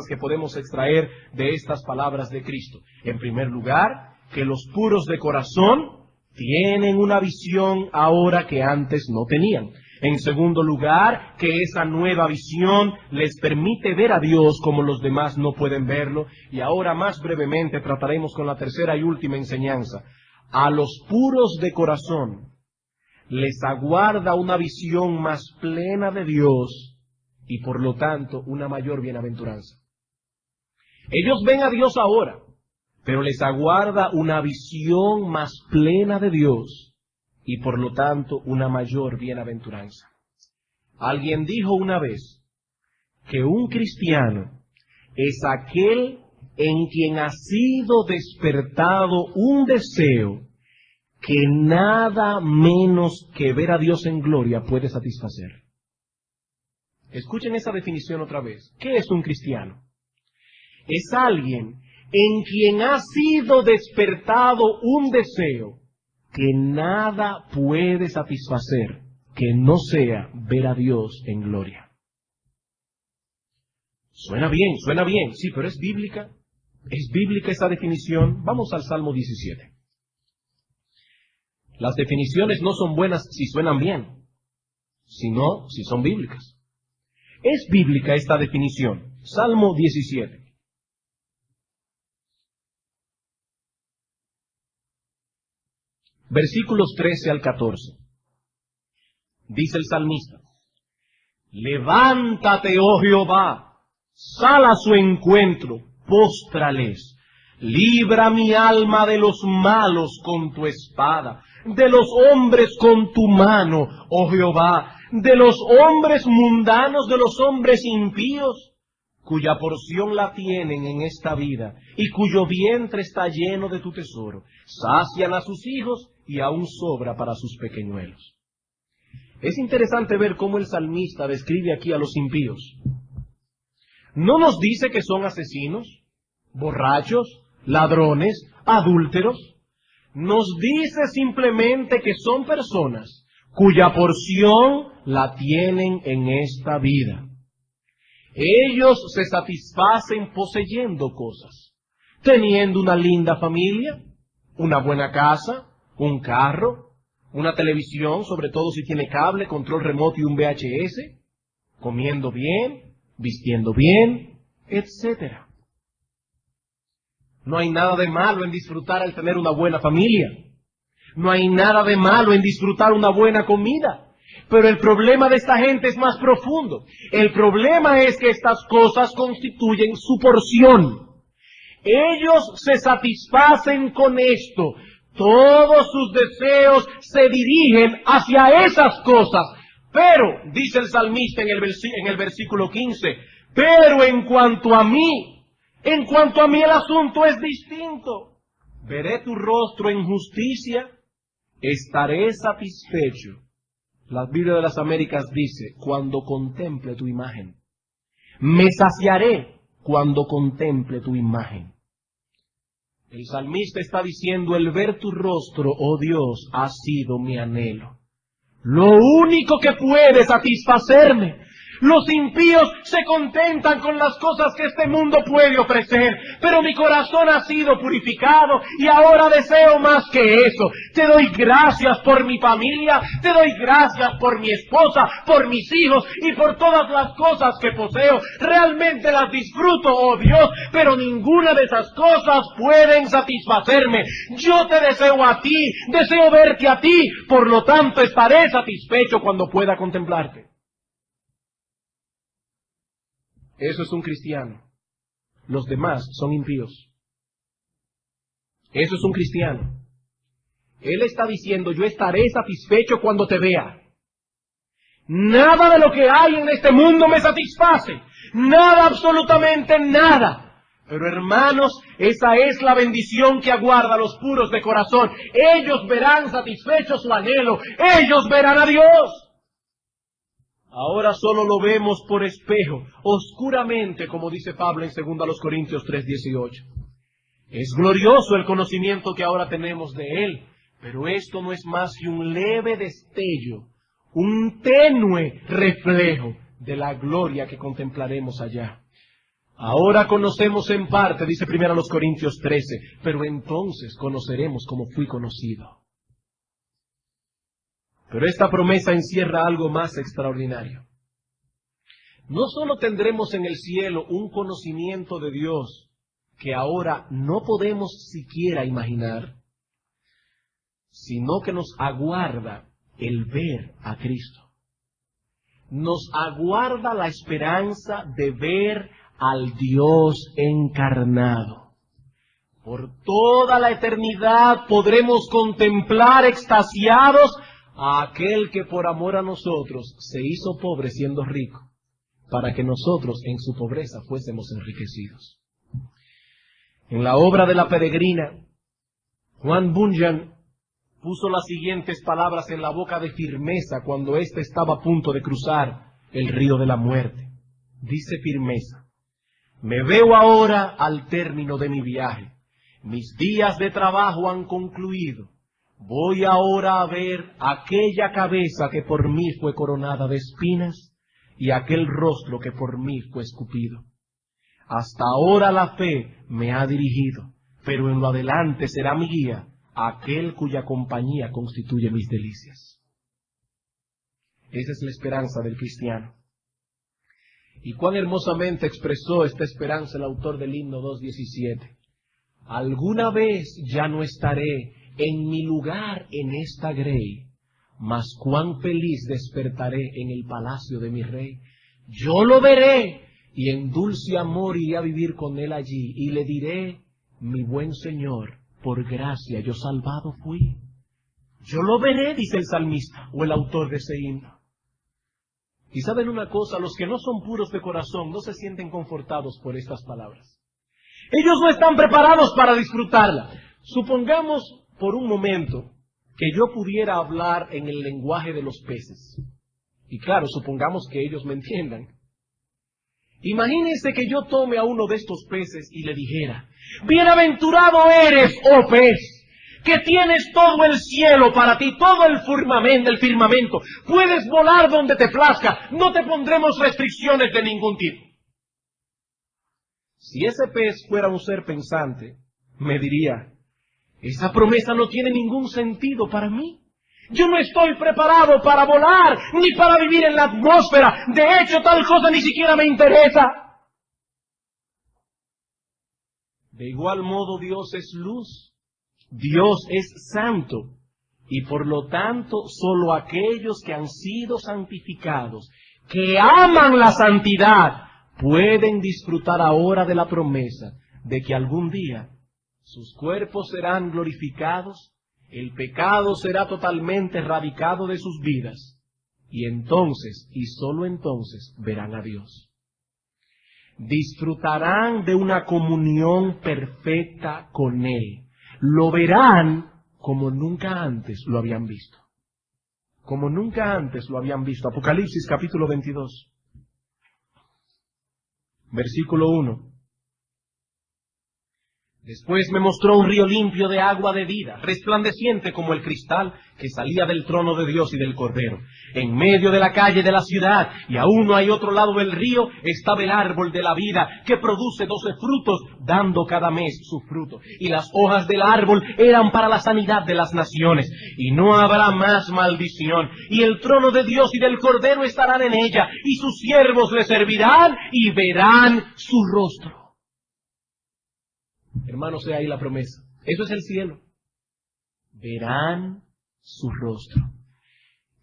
que podemos extraer de estas palabras de Cristo. En primer lugar, que los puros de corazón tienen una visión ahora que antes no tenían. En segundo lugar, que esa nueva visión les permite ver a Dios como los demás no pueden verlo. Y ahora más brevemente trataremos con la tercera y última enseñanza. A los puros de corazón les aguarda una visión más plena de Dios y por lo tanto una mayor bienaventuranza. Ellos ven a Dios ahora, pero les aguarda una visión más plena de Dios y por lo tanto una mayor bienaventuranza. Alguien dijo una vez que un cristiano es aquel en quien ha sido despertado un deseo que nada menos que ver a Dios en gloria puede satisfacer. Escuchen esa definición otra vez. ¿Qué es un cristiano? Es alguien en quien ha sido despertado un deseo que nada puede satisfacer que no sea ver a Dios en gloria. Suena bien, sí, pero ¿es bíblica? ¿Es bíblica esa definición? Vamos al Salmo 17. Las definiciones no son buenas si suenan bien, sino si son bíblicas. ¿Es bíblica esta definición? Salmo 17. Versículos 13 al 14. Dice el salmista: levántate, oh Jehová, sal a su encuentro, póstrales. Libra mi alma de los malos con tu espada, de los hombres con tu mano, oh Jehová, de los hombres mundanos, de los hombres impíos, cuya porción la tienen en esta vida, y cuyo vientre está lleno de tu tesoro. Sacian a sus hijos, y aún sobra para sus pequeñuelos. Es interesante ver cómo el salmista describe aquí a los impíos. No nos dice que son asesinos, borrachos, ladrones, adúlteros. Nos dice simplemente que son personas cuya porción la tienen en esta vida. Ellos se satisfacen poseyendo cosas, teniendo una linda familia, una buena casa, un carro, una televisión, sobre todo si tiene cable, control remoto y un VHS, comiendo bien, vistiendo bien, etc. No hay nada de malo en disfrutar al tener una buena familia. No hay nada de malo en disfrutar una buena comida. Pero el problema de esta gente es más profundo. El problema es que estas cosas constituyen su porción. Ellos se satisfacen con esto. Todos sus deseos se dirigen hacia esas cosas. Pero, dice el salmista en el versículo 15, pero en cuanto a mí el asunto es distinto. Veré tu rostro en justicia, estaré satisfecho. La Biblia de las Américas dice, cuando contemple tu imagen. Me saciaré cuando contemple tu imagen. El salmista está diciendo, el ver tu rostro, oh Dios, ha sido mi anhelo. Lo único que puede satisfacerme. Los impíos se contentan con las cosas que este mundo puede ofrecer, pero mi corazón ha sido purificado y ahora deseo más que eso. Te doy gracias por mi familia, te doy gracias por mi esposa, por mis hijos y por todas las cosas que poseo. Realmente las disfruto, oh Dios, pero ninguna de esas cosas pueden satisfacerme. Yo te deseo a ti, deseo verte a ti, por lo tanto estaré satisfecho cuando pueda contemplarte. Eso es un cristiano. Los demás son impíos. Eso es un cristiano. Él está diciendo, yo estaré satisfecho cuando te vea. Nada de lo que hay en este mundo me satisface. Nada, absolutamente nada. Pero hermanos, esa es la bendición que aguarda a los puros de corazón. Ellos verán satisfecho su anhelo. Ellos verán a Dios. Ahora solo lo vemos por espejo, oscuramente, como dice Pablo en 2 Corintios 3:18. Es glorioso el conocimiento que ahora tenemos de Él, pero esto no es más que un leve destello, un tenue reflejo de la gloria que contemplaremos allá. Ahora conocemos en parte, dice 1 Corintios 13, pero entonces conoceremos como fui conocido. Pero esta promesa encierra algo más extraordinario. No solo tendremos en el cielo un conocimiento de Dios que ahora no podemos siquiera imaginar, sino que nos aguarda el ver a Cristo. Nos aguarda la esperanza de ver al Dios encarnado. Por toda la eternidad podremos contemplar extasiados a aquel que por amor a nosotros se hizo pobre siendo rico, para que nosotros en su pobreza fuésemos enriquecidos. En la obra de La Peregrina, Juan Bunyan puso las siguientes palabras en la boca de Firmeza cuando éste estaba a punto de cruzar el río de la muerte. Dice Firmeza, me veo ahora al término de mi viaje. Mis días de trabajo han concluido. Voy ahora a ver aquella cabeza que por mí fue coronada de espinas y aquel rostro que por mí fue escupido. Hasta ahora la fe me ha dirigido, pero en lo adelante será mi guía aquel cuya compañía constituye mis delicias. Esa es la esperanza del cristiano. Y cuán hermosamente expresó esta esperanza el autor del himno 2:17. Alguna vez ya no estaré en mi lugar en esta grey, mas cuán feliz despertaré en el palacio de mi rey. Yo lo veré, y en dulce amor iré a vivir con él allí, y le diré, mi buen Señor, por gracia yo salvado fui. Yo lo veré, dice el salmista, o el autor de ese himno. Y saben una cosa, los que no son puros de corazón no se sienten confortados por estas palabras. Ellos no están preparados para disfrutarla. Supongamos por un momento que yo pudiera hablar en el lenguaje de los peces. Y claro, supongamos que ellos me entiendan. Imagínense que yo tome a uno de estos peces y le dijera, bienaventurado eres, oh pez, que tienes todo el cielo para ti, todo el firmamento, puedes volar donde te plazca, no te pondremos restricciones de ningún tipo. Si ese pez fuera un ser pensante, me diría, esa promesa no tiene ningún sentido para mí. Yo no estoy preparado para volar, ni para vivir en la atmósfera. De hecho, tal cosa ni siquiera me interesa. De igual modo, Dios es luz. Dios es santo. Y por lo tanto, solo aquellos que han sido santificados, que aman la santidad, pueden disfrutar ahora de la promesa de que algún día sus cuerpos serán glorificados, el pecado será totalmente erradicado de sus vidas, y entonces, y sólo entonces, verán a Dios. Disfrutarán de una comunión perfecta con Él. Lo verán como nunca antes lo habían visto. Como nunca antes lo habían visto. Apocalipsis capítulo 22. Versículo 1. Después me mostró un río limpio de agua de vida, resplandeciente como el cristal que salía del trono de Dios y del Cordero. En medio de la calle de la ciudad, y a uno y otro lado del río, estaba el árbol de la vida, que produce 12 frutos, dando cada mes su fruto. Y las hojas del árbol eran para la sanidad de las naciones. Y no habrá más maldición. Y el trono de Dios y del Cordero estarán en ella, y sus siervos le servirán y verán su rostro. Hermanos, he ahí la promesa. Eso es el cielo. Verán su rostro.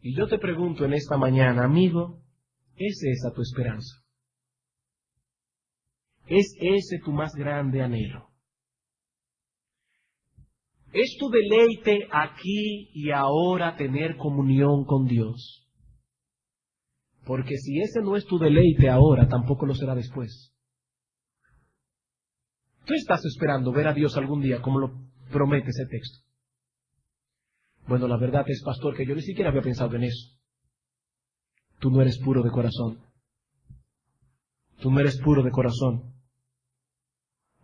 Y yo te pregunto en esta mañana, amigo, ¿es esa tu esperanza? ¿Es ese tu más grande anhelo? ¿Es tu deleite aquí y ahora tener comunión con Dios? Porque si ese no es tu deleite ahora, tampoco lo será después. ¿Tú estás esperando ver a Dios algún día, como lo promete ese texto? Bueno, la verdad es, pastor, que yo ni siquiera había pensado en eso. Tú no eres puro de corazón. Tú no eres puro de corazón.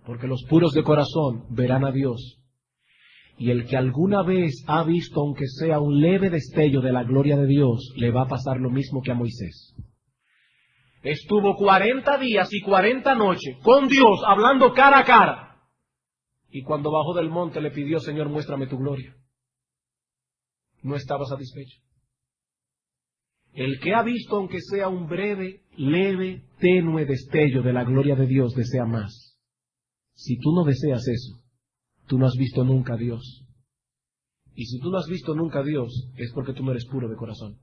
Porque los puros de corazón verán a Dios. Y el que alguna vez ha visto, aunque sea un leve destello de la gloria de Dios, le va a pasar lo mismo que a Moisés. Estuvo 40 días y 40 noches con Dios, hablando cara a cara. Y cuando bajó del monte le pidió, Señor, muéstrame tu gloria. No estaba satisfecho. El que ha visto, aunque sea un breve, leve, tenue destello de la gloria de Dios, desea más. Si tú no deseas eso, tú no has visto nunca a Dios. Y si tú no has visto nunca a Dios, es porque tú no eres puro de corazón.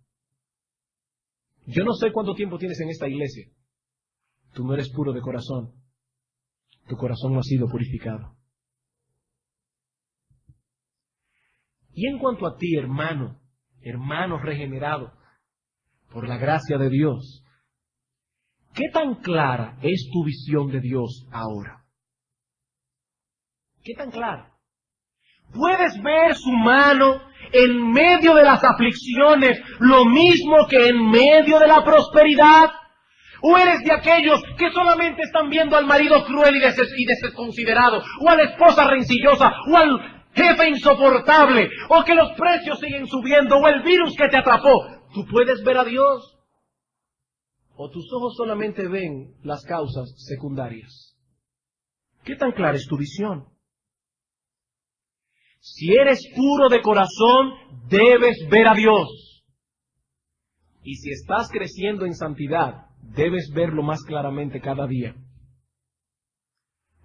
Yo no sé cuánto tiempo tienes en esta iglesia. Tú no eres puro de corazón. Tu corazón no ha sido purificado. Y en cuanto a ti, hermano regenerado, por la gracia de Dios, ¿qué tan clara es tu visión de Dios ahora? ¿Qué tan clara? ¿Puedes ver su mano en medio de las aflicciones, lo mismo que en medio de la prosperidad? ¿O eres de aquellos que solamente están viendo al marido cruel y desconsiderado, o a la esposa rencillosa, o al jefe insoportable, o que los precios siguen subiendo, o el virus que te atrapó? ¿Tú puedes ver a Dios? ¿O tus ojos solamente ven las causas secundarias? ¿Qué tan clara es tu visión? Si eres puro de corazón, debes ver a Dios. Y si estás creciendo en santidad, debes verlo más claramente cada día.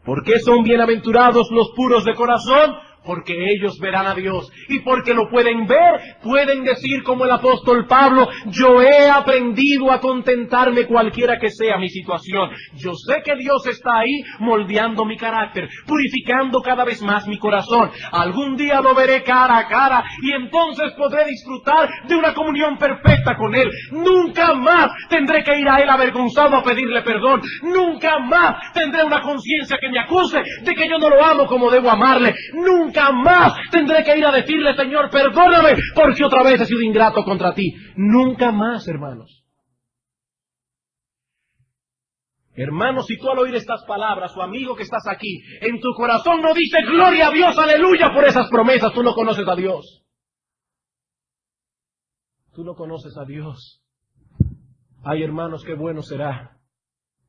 ¿Por qué son bienaventurados los puros de corazón? Porque ellos verán a Dios. Y porque lo pueden ver, pueden decir como el apóstol Pablo: yo he aprendido a contentarme cualquiera que sea mi situación. Yo sé que Dios está ahí moldeando mi carácter, purificando cada vez más mi corazón. Algún día lo veré cara a cara y entonces podré disfrutar de una comunión perfecta con Él. Nunca más tendré que ir a Él avergonzado a pedirle perdón. Nunca más tendré una conciencia que me acuse de que yo no lo amo como debo amarle. Nunca más tendré que ir a decirle: Señor, perdóname porque otra vez he sido ingrato contra ti. Nunca más, hermanos. Hermanos, si tú al oír estas palabras, o amigo que estás aquí, en tu corazón no dice gloria a Dios, aleluya por esas promesas, tú no conoces a Dios. Tú no conoces a Dios. Ay, hermanos, qué bueno será.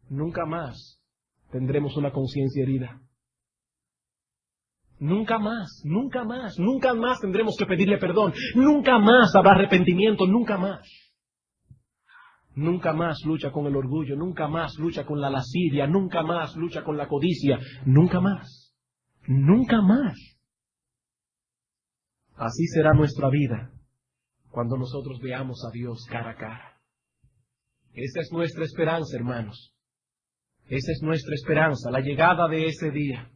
Nunca más tendremos una conciencia herida. Nunca más, nunca más, nunca más tendremos que pedirle perdón. Nunca más habrá arrepentimiento, nunca más. Nunca más lucha con el orgullo, nunca más lucha con la lascivia, nunca más lucha con la codicia, nunca más. Nunca más. Así será nuestra vida cuando nosotros veamos a Dios cara a cara. Esa es nuestra esperanza, hermanos. Esa es nuestra esperanza, la llegada de ese día.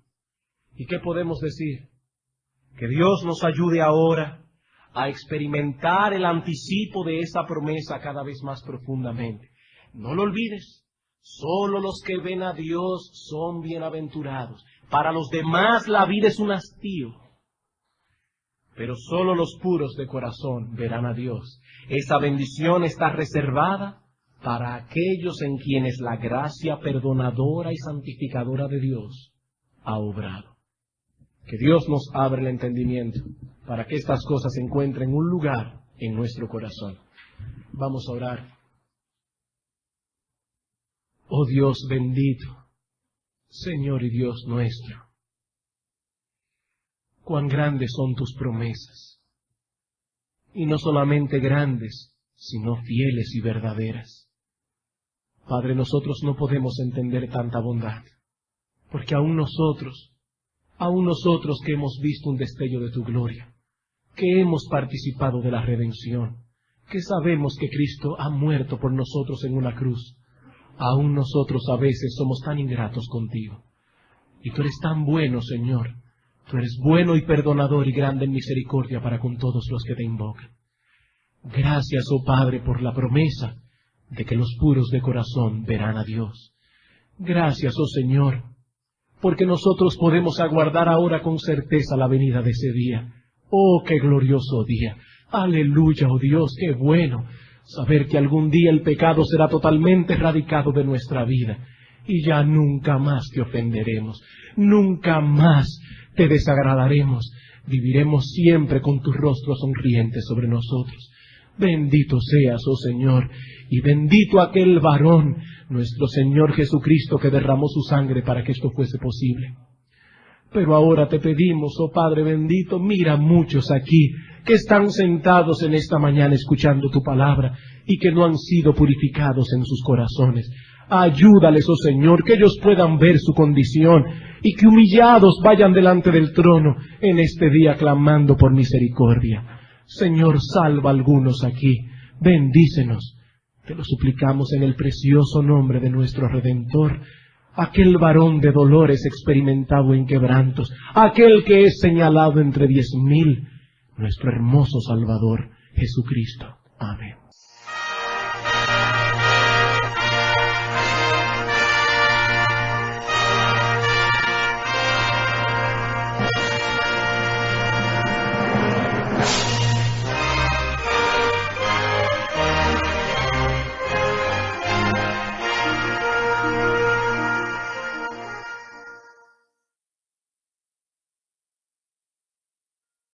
¿Y qué podemos decir? Que Dios nos ayude ahora a experimentar el anticipo de esa promesa cada vez más profundamente. No lo olvides, solo los que ven a Dios son bienaventurados. Para los demás la vida es un hastío, pero solo los puros de corazón verán a Dios. Esa bendición está reservada para aquellos en quienes la gracia perdonadora y santificadora de Dios ha obrado. Que Dios nos abra el entendimiento para que estas cosas encuentren un lugar en nuestro corazón. Vamos a orar. Oh Dios bendito, Señor y Dios nuestro, cuán grandes son tus promesas, y no solamente grandes, sino fieles y verdaderas. Padre, nosotros no podemos entender tanta bondad, porque aún nosotros que hemos visto un destello de tu gloria, que hemos participado de la redención, que sabemos que Cristo ha muerto por nosotros en una cruz, aún nosotros a veces somos tan ingratos contigo. Y tú eres tan bueno, Señor. Tú eres bueno y perdonador y grande en misericordia para con todos los que te invocan. Gracias, oh Padre, por la promesa de que los puros de corazón verán a Dios. Gracias, oh Señor, porque nosotros podemos aguardar ahora con certeza la venida de ese día. ¡Oh, qué glorioso día! ¡Aleluya, oh Dios, qué bueno! Saber que algún día el pecado será totalmente erradicado de nuestra vida y ya nunca más te ofenderemos, nunca más te desagradaremos, viviremos siempre con tu rostro sonriente sobre nosotros. Bendito seas, oh Señor, y bendito aquel varón, nuestro Señor Jesucristo, que derramó su sangre para que esto fuese posible. Pero ahora te pedimos, oh Padre bendito, mira muchos aquí que están sentados en esta mañana escuchando tu palabra y que no han sido purificados en sus corazones. Ayúdales, oh Señor, que ellos puedan ver su condición y que humillados vayan delante del trono en este día clamando por misericordia. Señor, salva a algunos aquí, bendícenos. Te lo suplicamos en el precioso nombre de nuestro Redentor, aquel varón de dolores experimentado en quebrantos, aquel que es señalado entre 10,000, nuestro hermoso Salvador, Jesucristo. Amén.